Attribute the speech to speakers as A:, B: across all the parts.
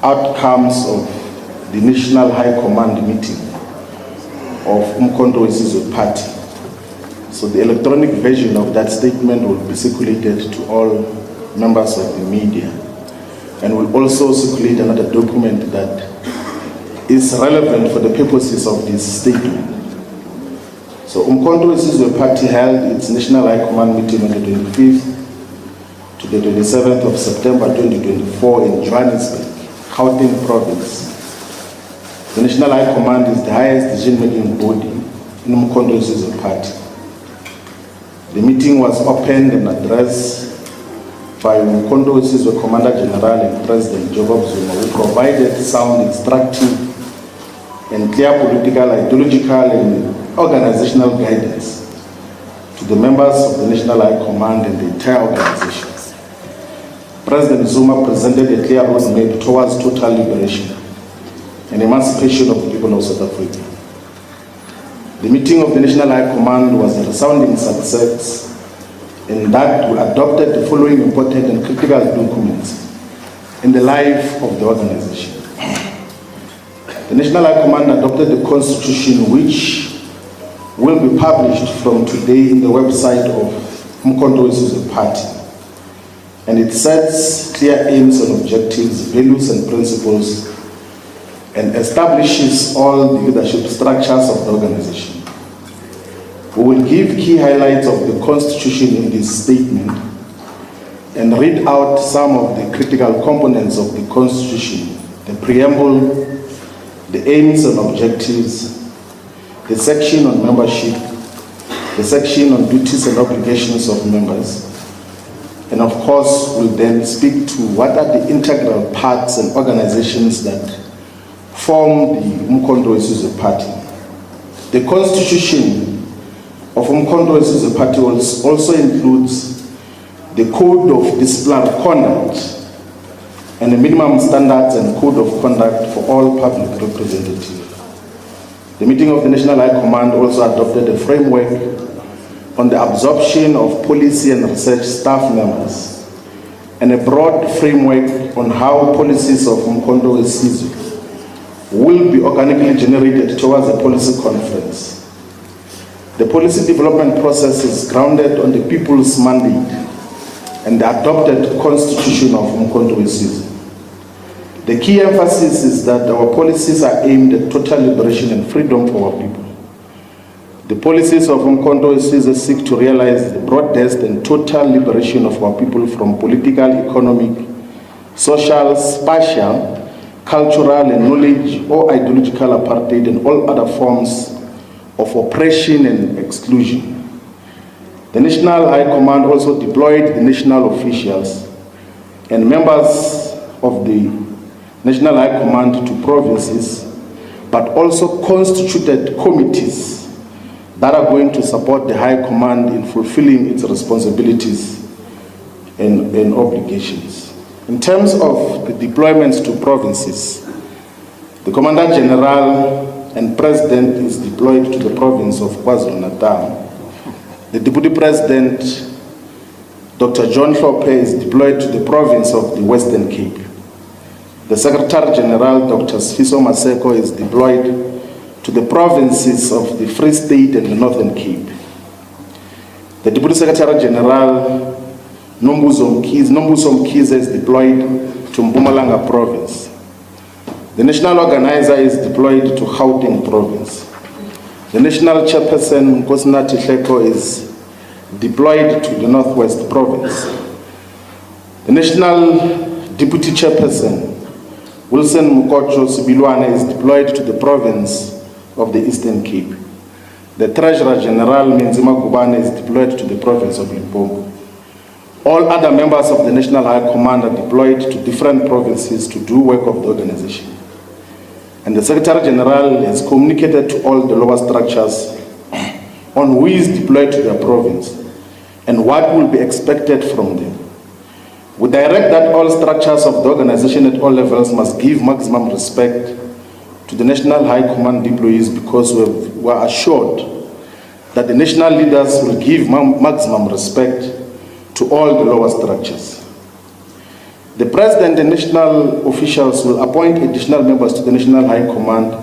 A: outcomes of the National High Command meeting of Umkhonto weSizwe Party. So the electronic version of that statement will be circulated to all members of the media, and will also circulate another document that is relevant for the purposes of this statement. So Umkhonto weSizwe Party held its National High Command meeting on the 25th to the 27th of September 2024 in Johannesburg, Gauteng province. The National High Command is the highest decision-making body in Umkhonto weSizwe Party. The meeting was opened and addressed by Umkhonto weSizwe Commander General and President Zuma, who provided sound, instructive, and clear political, ideological, and organizational guidance to the members of the National High Command and the entire organization. President Zuma presented a clear roadmap towards total liberation and emancipation of the people of South Africa. The meeting of the National High Command was a resounding success in that we adopted the following important and critical documents in the life of the organization. The National High Command adopted the Constitution, which will be published from today in the website of Umkhonto weSizwe Party. And it sets clear aims and objectives, values and principles, and establishes all the leadership structures of the organization. We will give key highlights of the Constitution in this statement and read out some of the critical components of the Constitution: the preamble, the aims and objectives, the section on membership, the section on duties and obligations of members, and of course we'll then speak to what are the integral parts and organizations that form the Umkhonto weSizwe Party. The Constitution of Umkhonto weSizwe Party also includes the Code of Disciplinary Conduct and the minimum standards and code of conduct for all public representatives. The meeting of the National High Command also adopted a framework on the absorption of policy and research staff members and a broad framework on how policies of Umkhonto weSizwe will be organically generated towards a policy conference. The policy development process is grounded on the people's mandate and the adopted Constitution of Umkhonto weSizwe. The key emphasis is that our policies are aimed at total liberation and freedom for our people. The policies of Umkhonto weSizwe seek to realize the broadest and total liberation of our people from political, economic, social, spatial, cultural, and knowledge or ideological apartheid and all other forms of oppression and exclusion. The National High Command also deployed the national officials and members of the National High Command to provinces, but also constituted committees that are going to support the High Command in fulfilling its responsibilities and obligations. In terms of the deployments to provinces, the Commander General and President is deployed to the province of KwaZulu-Natal. The Deputy President, Dr Hlophe, is deployed to the province of the Western Cape. The Secretary General, Dr Sfiso Maseko, is deployed to the provinces of the Free State and the Northern Cape. The Deputy Secretary General, Nombuso Mkhize, is deployed to Mpumalanga province. The National Organizer is deployed to Gauteng province. The National Chairperson, Nkosinathi Hleko, is deployed to the Northwest province. The National Deputy Chairperson, Wilson Mukocho Sibilwana, is deployed to the province of the Eastern Cape. The Treasurer General, Minzima Gubane, is deployed to the province of Limpopo. All other members of the National High Command are deployed to different provinces to do work of the organization. And the Secretary General has communicated to all the lower structures on who is deployed to their province and what will be expected from them. We direct that all structures of the organization at all levels must give maximum respect to the National High Command employees, because we are assured that the national leaders will give maximum respect to all the lower structures. The President and national officials will appoint additional members to the National High Command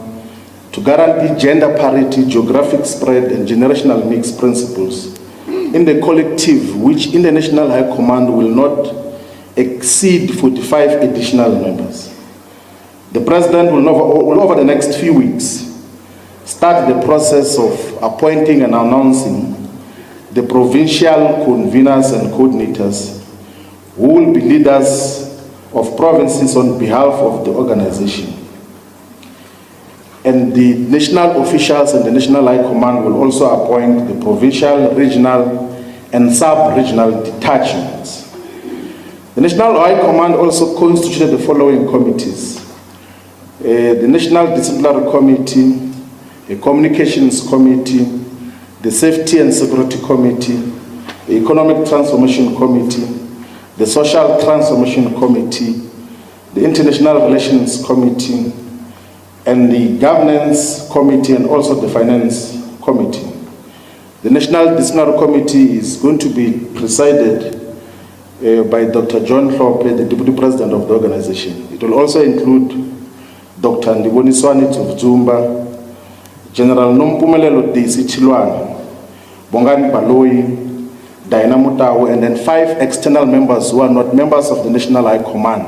A: to guarantee gender parity, geographic spread, and generational mix principles in the collective, which in the National High Command will not exceed 45 additional members. The President will over the next few weeks start the process of appointing and announcing the provincial conveners and coordinators who will be leaders of provinces on behalf of the organization. And the national officials and the National High Command will also appoint the provincial, regional, and sub-regional detachments. The National High Command also constituted the following committees: the National Disciplinary Committee, a Communications Committee, the Safety and Security Committee, the Economic Transformation Committee, the Social Transformation Committee, the International Relations Committee, and the Governance Committee, and also the Finance Committee. The National Disciplinary Committee is going to be presided by Dr. Hlophe, the Deputy President of the organization. It will also include Dr. Ndiboniswani of Zuma, General Nompumelelo Desi Chilwana, Bongani Baloyi, Diana Mutawe, and then 5 external members who are not members of the National High Command,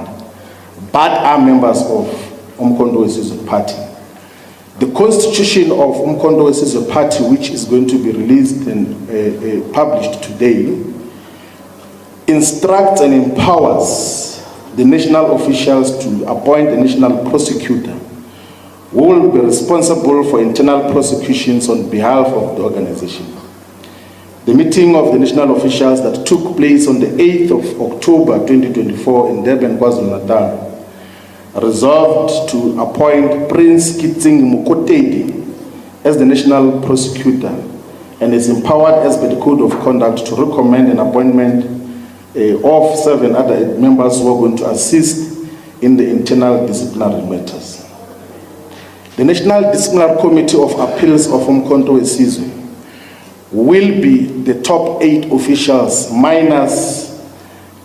A: but are members of Umkhonto weSizwe Party. The constitution of Umkhonto weSizwe Party, which is going to be released and published today, instructs and empowers the national officials to appoint a national prosecutor who will be responsible for internal prosecutions on behalf of the organization. The meeting of the national officials that took place on the 8th of October 2024 in Durban, KwaZulu-Natal, resolved to appoint Prince Kitsing Mukotedi as the national prosecutor and is empowered as per the Code of Conduct to recommend an appointment of 7 other members who are going to assist in the internal disciplinary matters. The National Disciplinary Committee of Appeals of Umkhonto weSizwe will be the top 8 officials minus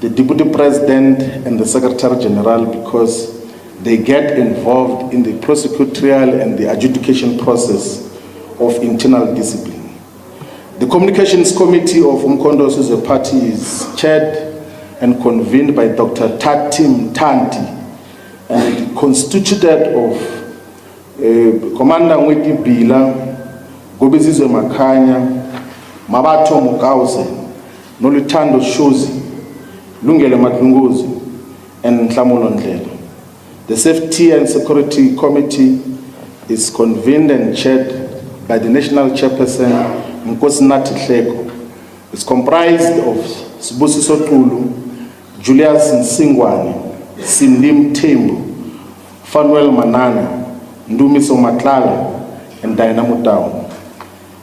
A: the Deputy President and the Secretary General, because they get involved in the prosecutorial and the adjudication process of internal discipline. The Communications Committee of Umkhonto weSizwe Party is chaired and convened by Dr. Tatim Tanti and constituted of Commander Nweti Bila, Gobizizwe Makhanya, Mabato Mukauze, Noluthando Shozi, Lungele Matlunguzi, and Nhlamulo Ndlela. The Safety and Security Committee is convened and chaired by the National Chairperson Nkosinathi Hleko. It's comprised of Sibusiso Tulu, Julius Nsingwane, Sindim Tembu, Fanuel Manana, Ndumiso Matlala, and Diana Mutawe.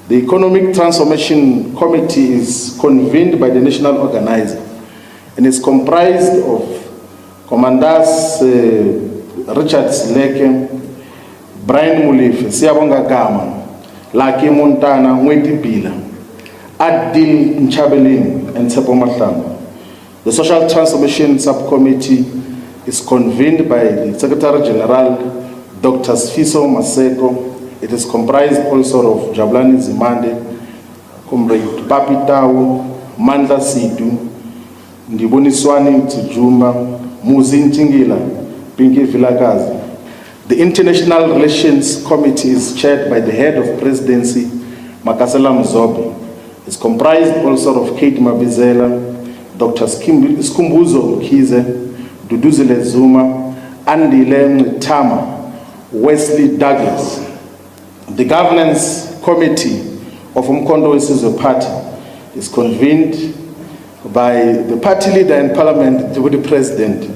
A: The Economic Transformation Committee is convened by the national organizer and is comprised of Commanders Richard Sileke, Brian Mulife, Siyabonga Gama, Laki Montana, Nweti Bila, Adil Nchabelin, and Tsepo Mahlangu. The Social Transformation Subcommittee is convened by the Secretary General, Dr. Sfiso Maseko. It is comprised also of Jabulani Zimande, Comrade Papi Tau, Mandla Sidu, Ndiboniswani Tsujuma, Muzi Ntingila, Pinky Vilakazi. The International Relations Committee is chaired by the head of presidency, Makasela Mzobe. It's comprised also of Kate Mabizela, Dr. Skumbuzo Mkize, Duduzile Zuma, Andile Tama, Wesley Douglas. The Governance Committee of Umkhonto weSizwe Party is convened by the party leader in Parliament, Deputy President,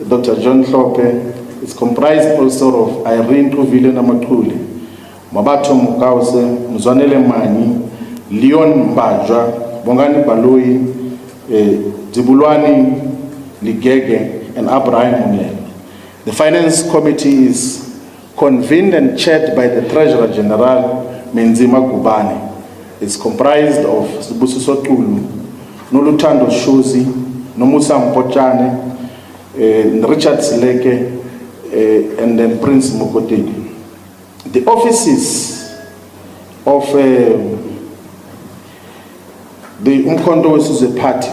A: Dr. Hlophe. It's comprised also of Irene Truville Namatuli, Mabato Mukause, Mzwanele Mani, Leon Mbajwa, Bongani Baloyi, Zibulwani Ligege, and Abraham Munel. The Finance Committee is convened and chaired by the Treasurer General, Menzima Gubane. It's comprised of Sibusiso Tulu, Noluthando Shozi, Nomusa Mpochane, Richard Sileke, and then Prince Mokotedi. The offices of the Umkhonto weSizwe Party,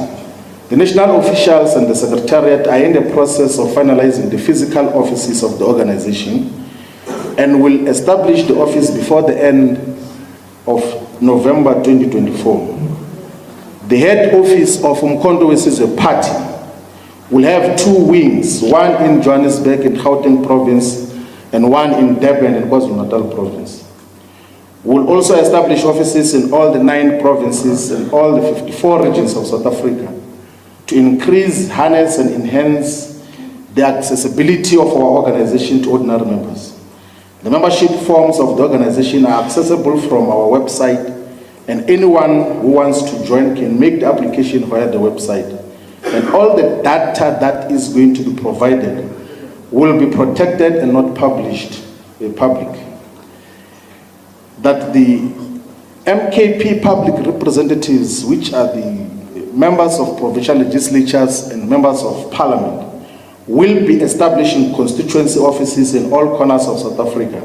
A: the national officials and the secretariat are in the process of finalizing the physical offices of the organization and will establish the office before the end of November 2024. The head office of Umkhonto weSizwe Party will have two wings, one in Johannesburg in Gauteng province and one in Durban in KwaZulu-Natal province. We'll also establish offices in all the 9 provinces and all the 54 regions of South Africa to increase, harness and enhance the accessibility of our organization to ordinary members. The membership forms of the organization are accessible from our website, and anyone who wants to join can make the application via the website. And all the data that is going to be provided will be protected and not published in public. That the MKP public representatives, which are the members of provincial legislatures and members of parliament, will be establishing constituency offices in all corners of South Africa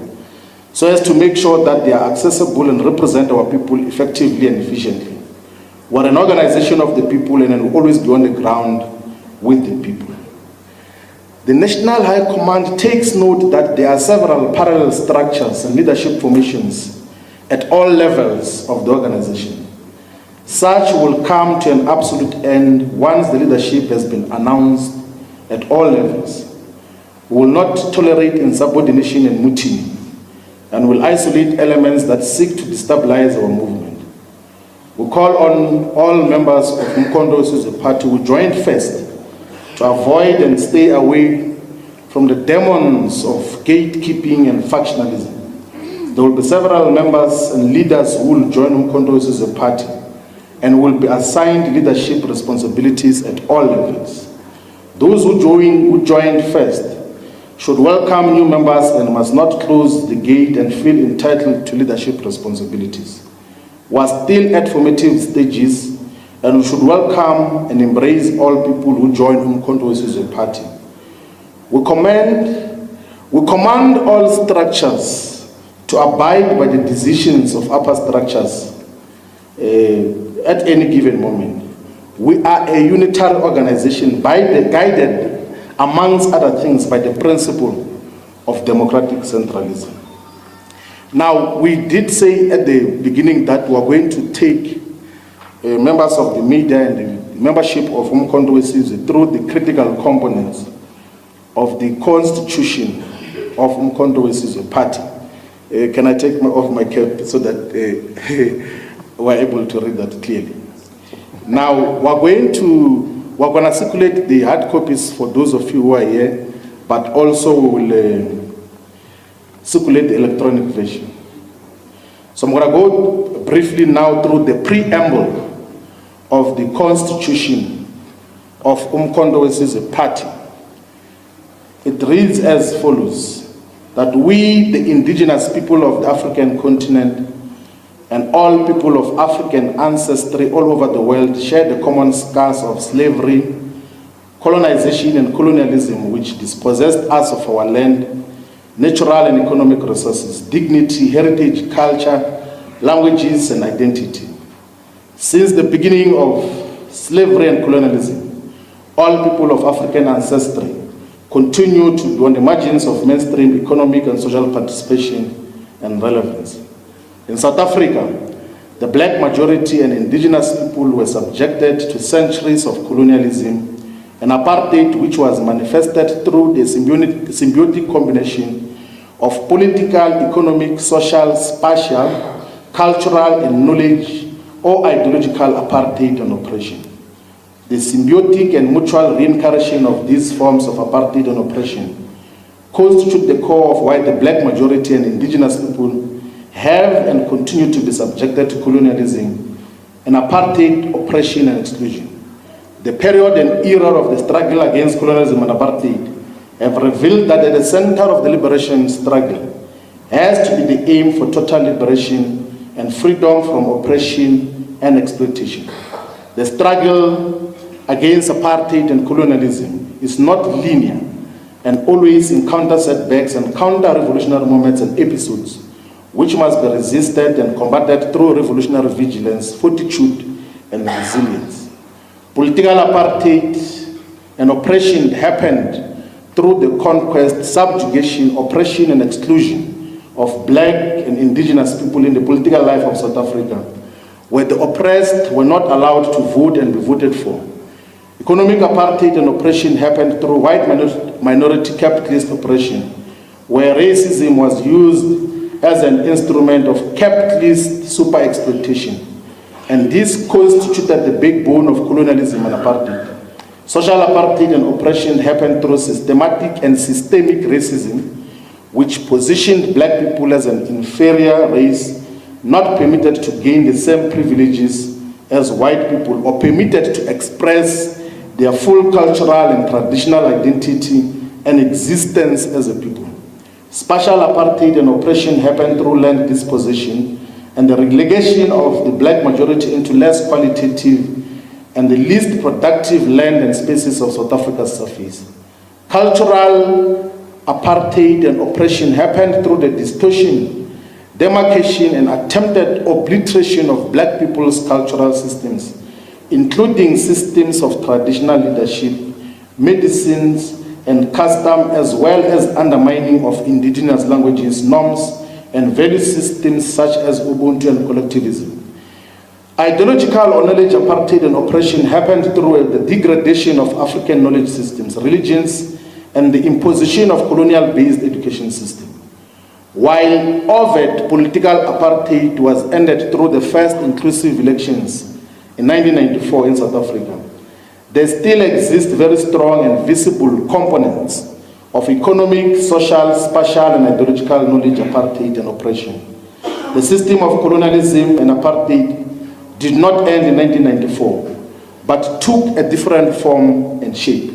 A: so as to make sure that they are accessible and represent our people effectively and efficiently. We're an organization of the people and will always be on the ground with the people. The National High Command takes note that there are several parallel structures and leadership formations at all levels of the organization. Such will come to an absolute end once the leadership has been announced at all levels. We will not tolerate insubordination and mutiny, and will isolate elements that seek to destabilize our movement. We call on all members of Umkhonto weSizwe Party who joined first to avoid and stay away from the demons of gatekeeping and factionalism. There will be several members and leaders who will join Umkhonto weSizwe Party and will be assigned leadership responsibilities at all levels. Those who joined first should welcome new members and must not close the gate and feel entitled to leadership responsibilities. We are still at formative stages and we should welcome and embrace all people who join Umkhonto weSizwe Party. We command all structures to abide by the decisions of upper structures at any given moment. We are a unitary organization guided, amongst other things, by the principle of democratic centralism. Now, we did say at the beginning that we are going to take members of the media and the membership of Umkhonto weSizwe through the critical components of the constitution of Umkhonto weSizwe Party. Can I take off my cap so that we're able to read that clearly? Now, we're going to circulate the hard copies for those of you who are here, but also we will circulate the electronic version. So I'm going to go briefly now through the preamble of the constitution of Umkhonto weSizwe Party. It reads as follows: that we, the indigenous people of the African continent, and all people of African ancestry all over the world share the common scars of slavery, colonization and colonialism which dispossessed us of our land, natural and economic resources, dignity, heritage, culture, languages and identity. Since the beginning of slavery and colonialism, all people of African ancestry continue to be on the margins of mainstream economic and social participation and relevance. In South Africa, the black majority and indigenous people were subjected to centuries of colonialism and apartheid, which was manifested through the symbiotic combination of political, economic, social, spatial, cultural, and knowledge or ideological apartheid and oppression. The symbiotic and mutual reincarnation of these forms of apartheid and oppression constitute the core of why the black majority and indigenous people have and continue to be subjected to colonialism and apartheid, oppression and exclusion. The period and era of the struggle against colonialism and apartheid have revealed that at the center of the liberation struggle has to be the aim for total liberation and freedom from oppression and exploitation. The struggle against apartheid and colonialism is not linear and always encounters setbacks and counter-revolutionary moments and episodes which must be resisted and combated through revolutionary vigilance, fortitude, and resilience. Political apartheid and oppression happened through the conquest, subjugation, oppression, and exclusion of black and indigenous people in the political life of South Africa, where the oppressed were not allowed to vote and be voted for. Economic apartheid and oppression happened through white minority capitalist oppression, where racism was used as an instrument of capitalist super exploitation. And this constituted the backbone of colonialism and apartheid. Social apartheid and oppression happened through systematic and systemic racism, which positioned black people as an inferior race, not permitted to gain the same privileges as white people, or permitted to express their full cultural and traditional identity and existence as a people. Spatial apartheid and oppression happened through land dispossession and the relegation of the black majority into less qualitative and the least productive land and spaces of South Africa's surface. Cultural apartheid and oppression happened through the distortion, demarcation, and attempted obliteration of black people's cultural systems, including systems of traditional leadership, medicines, and custom, as well as undermining of indigenous languages, norms, and value systems such as Ubuntu and collectivism. Ideological or knowledge apartheid and oppression happened through the degradation of African knowledge systems, religions, and the imposition of colonial-based education system. While overt political apartheid was ended through the first inclusive elections in 1994 in South Africa, there still exist very strong and visible components of economic, social, spatial, and ideological knowledge apartheid and oppression. The system of colonialism and apartheid did not end in 1994, but took a different form and shape.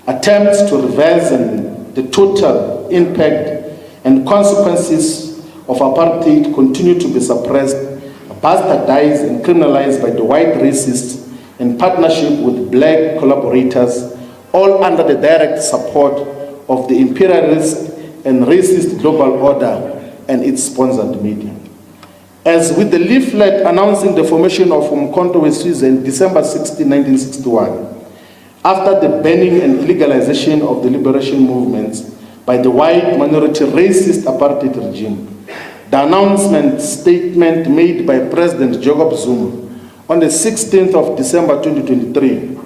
A: Attempts to reverse the total impact and consequences of apartheid continue to be suppressed, bastardized, and criminalized by the white racists in partnership with black collaborators, all under the direct support of the imperialist and racist global order and its sponsored media. As with the leaflet announcing the formation of Umkhonto weSizwe in December 16, 1961, after the banning and illegalization of the liberation movements by the white minority racist apartheid regime, the announcement statement made by President Jacob Zuma on the 16th of December 2023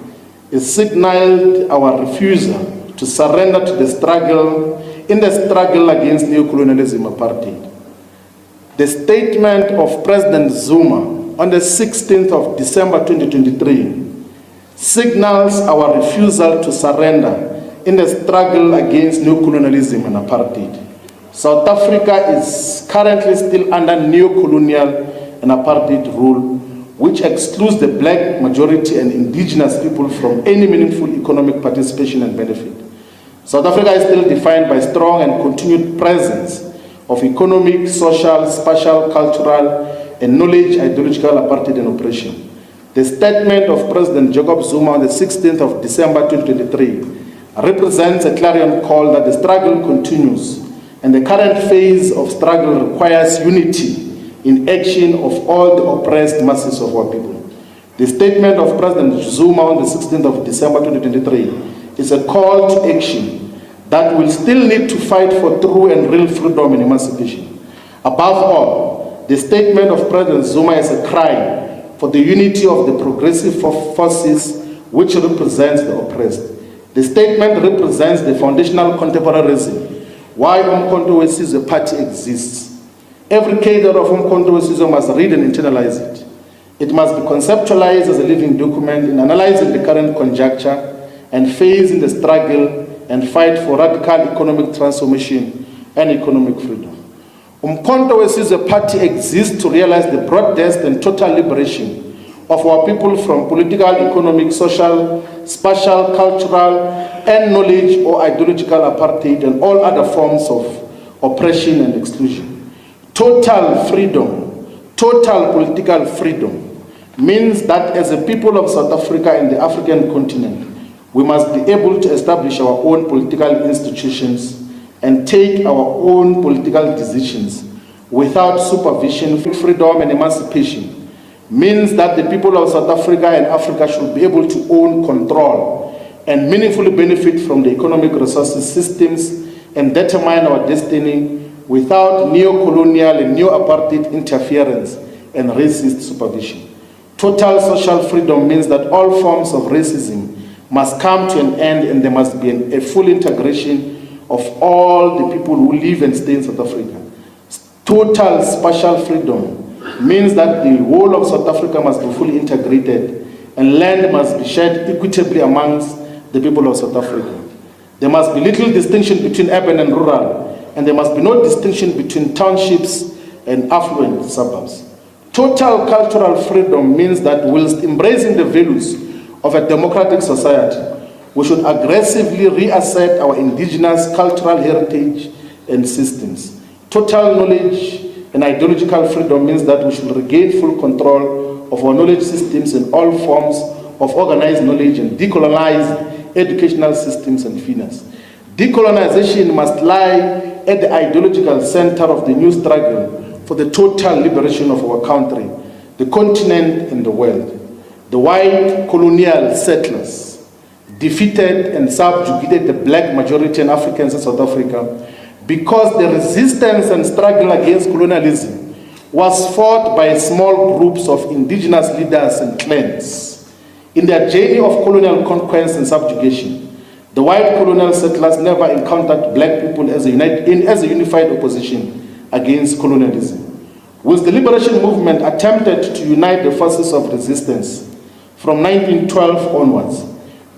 A: is signaled our refusal to surrender to the struggle against neocolonialism apartheid. The statement of President Zuma on the 16th of December 2023 signals our refusal to surrender in the struggle against neocolonialism and apartheid. South Africa is currently still under neocolonial and apartheid rule, which excludes the black majority and indigenous people from any meaningful economic participation and benefit. South Africa is still defined by strong and continued presence of economic, social, spatial, cultural, and knowledge ideological apartheid and oppression. The statement of President Jacob Zuma on the 16th of December 2023 represents a clarion call that the struggle continues, and the current phase of struggle requires unity in action of all the oppressed masses of our people. The statement of President Zuma on the 16th of December 2023 is a call to action that will still need to fight for true and real freedom and emancipation. Above all, the statement of President Zuma is a cry for the unity of the progressive forces which represents the oppressed. The statement represents the foundational contemporaryism why Umkhonto weSizwe party exists. Every cadre of Umkhonto weSizwe must read and internalize it. It must be conceptualized as a living document in analyzing the current conjuncture and phase in the struggle and fight for radical economic transformation and economic freedom. Umkhonto weSizwe party exists to realize the broad-based and total liberation of our people from political, economic, social, spatial, cultural, and knowledge or ideological apartheid and all other forms of oppression and exclusion. Total freedom, total political freedom, means that as a people of South Africa and the African continent, we must be able to establish our own political institutions and take our own political decisions without supervision. Freedom and emancipation means that the people of South Africa and Africa should be able to own, control, and meaningfully benefit from the economic resources systems and determine our destiny without neo-colonial and neo-apartheid interference and racist supervision. Total social freedom means that all forms of racism must come to an end, and there must be a full integration of all the people who live and stay in South Africa. Total spatial freedom means that the whole of South Africa must be fully integrated and land must be shared equitably amongst the people of South Africa. There must be little distinction between urban and rural, and there must be no distinction between townships and affluent suburbs. Total cultural freedom means that whilst embracing the values of a democratic society, we should aggressively reassert our indigenous cultural heritage and systems. Total knowledge and ideological freedom means that we should regain full control of our knowledge systems and all forms of organized knowledge and decolonize educational systems and finance. Decolonization must lie at the ideological center of the new struggle for the total liberation of our country, the continent, and the world. The white colonial settlers defeated and subjugated the black majority and Africans in South Africa because the resistance and struggle against colonialism was fought by small groups of indigenous leaders and clans. In their journey of colonial conquest and subjugation, the white colonial settlers never encountered black people as a unified opposition against colonialism. Whilst the liberation movement attempted to unite the forces of resistance from 1912 onwards,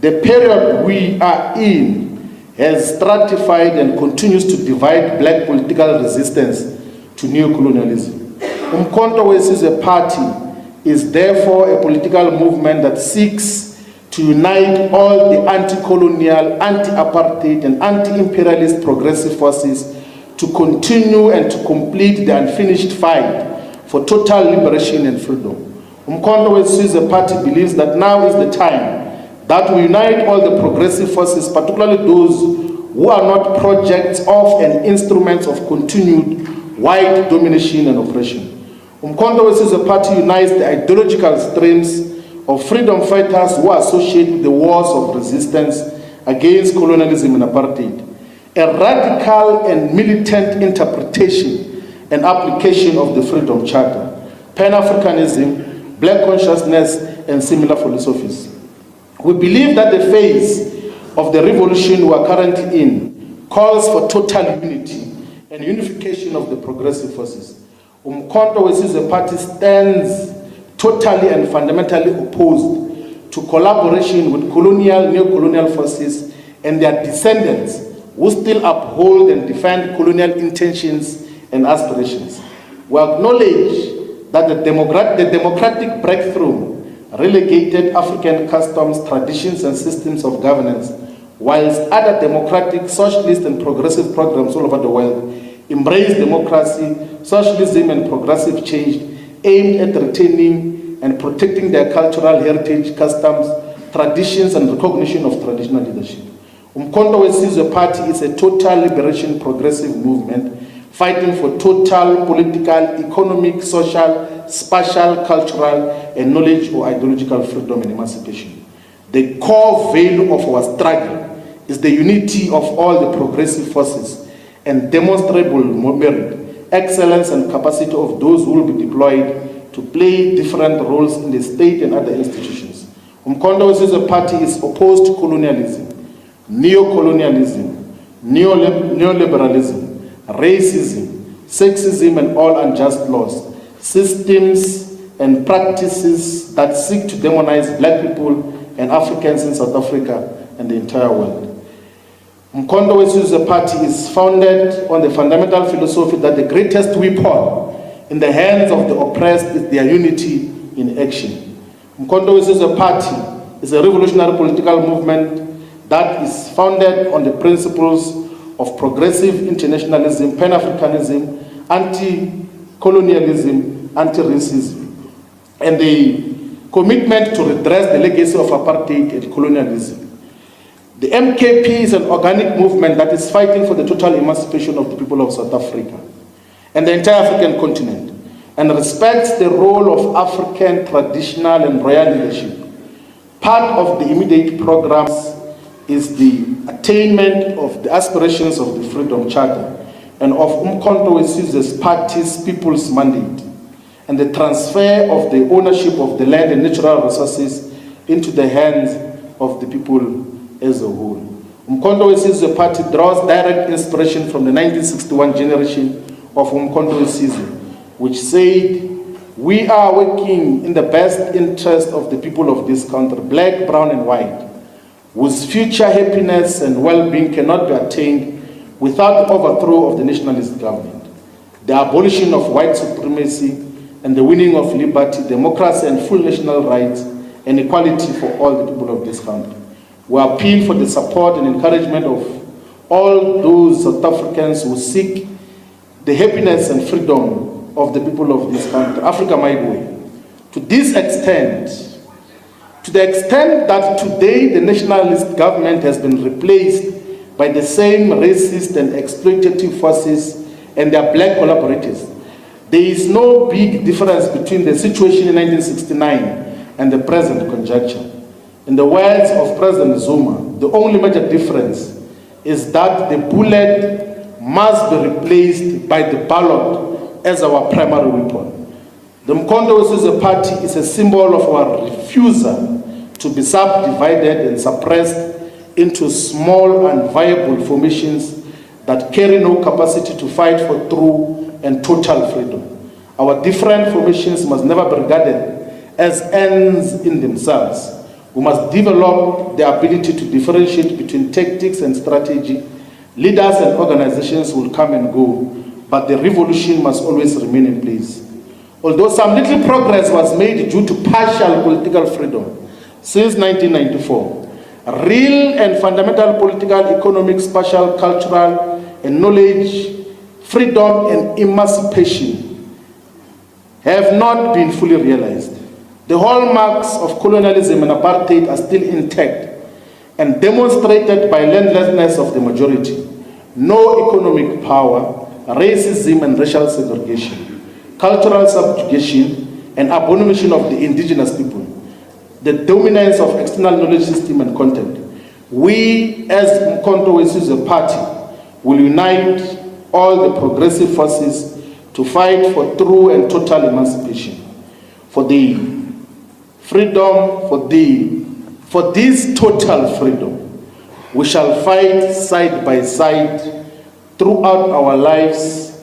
A: the period we are in has stratified and continues to divide black political resistance to neo-colonialism. Umkhonto weSizwe Party is therefore a political movement that seeks to unite all the anti-colonial, anti-apartheid, and anti-imperialist progressive forces to continue and to complete the unfinished fight for total liberation and freedom. Umkhonto weSizwe Party believes that now is the time that we unite all the progressive forces, particularly those who are not projects of and instruments of continued white domination and oppression. Umkhonto weSizwe Party unites the ideological streams of freedom fighters who associate with the wars of resistance against colonialism and apartheid. A radical and militant interpretation and application of the Freedom Charter, Pan-Africanism, Black consciousness, and similar philosophies. We believe that the phase of the revolution we are currently in calls for total unity and unification of the progressive forces. Umkhonto weSizwe Party stands totally and fundamentally opposed to collaboration with colonial, neo-colonial forces and their descendants who still uphold and defend colonial intentions and aspirations. We acknowledge that the democratic breakthrough relegated African customs, traditions, and systems of governance, whilst other democratic, socialist, and progressive programs all over the world embrace democracy, socialism, and progressive change aimed at retaining and protecting their cultural heritage, customs, traditions, and recognition of traditional leadership. Umkhonto weSizwe Party is a total liberation progressive movement fighting for total political, economic, social, spatial, cultural, and knowledge or ideological freedom and emancipation. The core value of our struggle is the unity of all the progressive forces and demonstrable merit, excellence, and capacity of those who will be deployed to play different roles in the state and other institutions. Umkhonto weSizwe Party is opposed to colonialism, neo-colonialism, neoliberalism, racism, sexism, and all unjust laws, systems and practices that seek to demonize black people and Africans in South Africa and the entire world. Umkhonto weSizwe Party is founded on the fundamental philosophy that the greatest weapon in the hands of the oppressed is their unity in action. Umkhonto weSizwe Party is a revolutionary political movement that is founded on the principles of progressive internationalism, Pan-Africanism, anti-colonialism, anti-racism. And the commitment to redress the legacy of apartheid and colonialism. The MKP is an organic movement that is fighting for the total emancipation of the people of South Africa and the entire African continent, and respects the role of African traditional and royal leadership. Part of the immediate programs is the attainment of the aspirations of the Freedom Charter and of Umkhonto we Sizwe's party's people's mandate, and the transfer of the ownership of the land and natural resources into the hands of the people as a whole. Umkhonto we Sizwe party draws direct inspiration from the 1961 generation of Umkhonto we Sizwe, which said, "We are working in the best interest of the people of this country, black, brown, and white, whose future happiness and well-being cannot be attained without the overthrow of the nationalist government, the abolition of white supremacy, and the winning of liberty, democracy, and full national rights and equality for all the people of this country." We appeal for the support and encouragement of all those South Africans who seek the happiness and freedom of the people of this country, Africa my way. To this extent, to the extent that today the nationalist government has been replaced by the same racist and exploitative forces and their black collaborators, there is no big difference between the situation in 1969 and the present conjuncture. In the words of President Zuma, the only major difference is that the bullet must be replaced by the ballot as our primary weapon. The Umkhonto we Sizwe party is a symbol of our refusal to be subdivided and suppressed into small and viable formations that carry no capacity to fight for true and total freedom. Our different formations must never be regarded as ends in themselves. We must develop the ability to differentiate between tactics and strategy. Leaders and organizations will come and go, but the revolution must always remain in place. Although some little progress was made due to partial political freedom since 1994, real and fundamental political, economic, spatial, cultural, and knowledge, freedom and emancipation have not been fully realized. The hallmarks of colonialism and apartheid are still intact and demonstrated by landlessness of the majority, no economic power, racism and racial segregation, cultural subjugation and abomination of the indigenous people, the dominance of external knowledge system and content. We as Umkhonto we Sizwe party will unite all the progressive forces to fight for true and total emancipation, for the freedom, for this total freedom. We shall fight side by side throughout our lives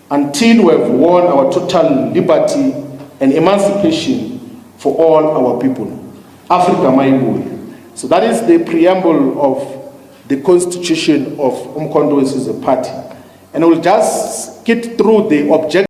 A: until we have won our total liberty and emancipation for all our people. Africa my boy. So that is the preamble of the constitution of Umkhonto we Sizwe party. And we'll just get through the objectives.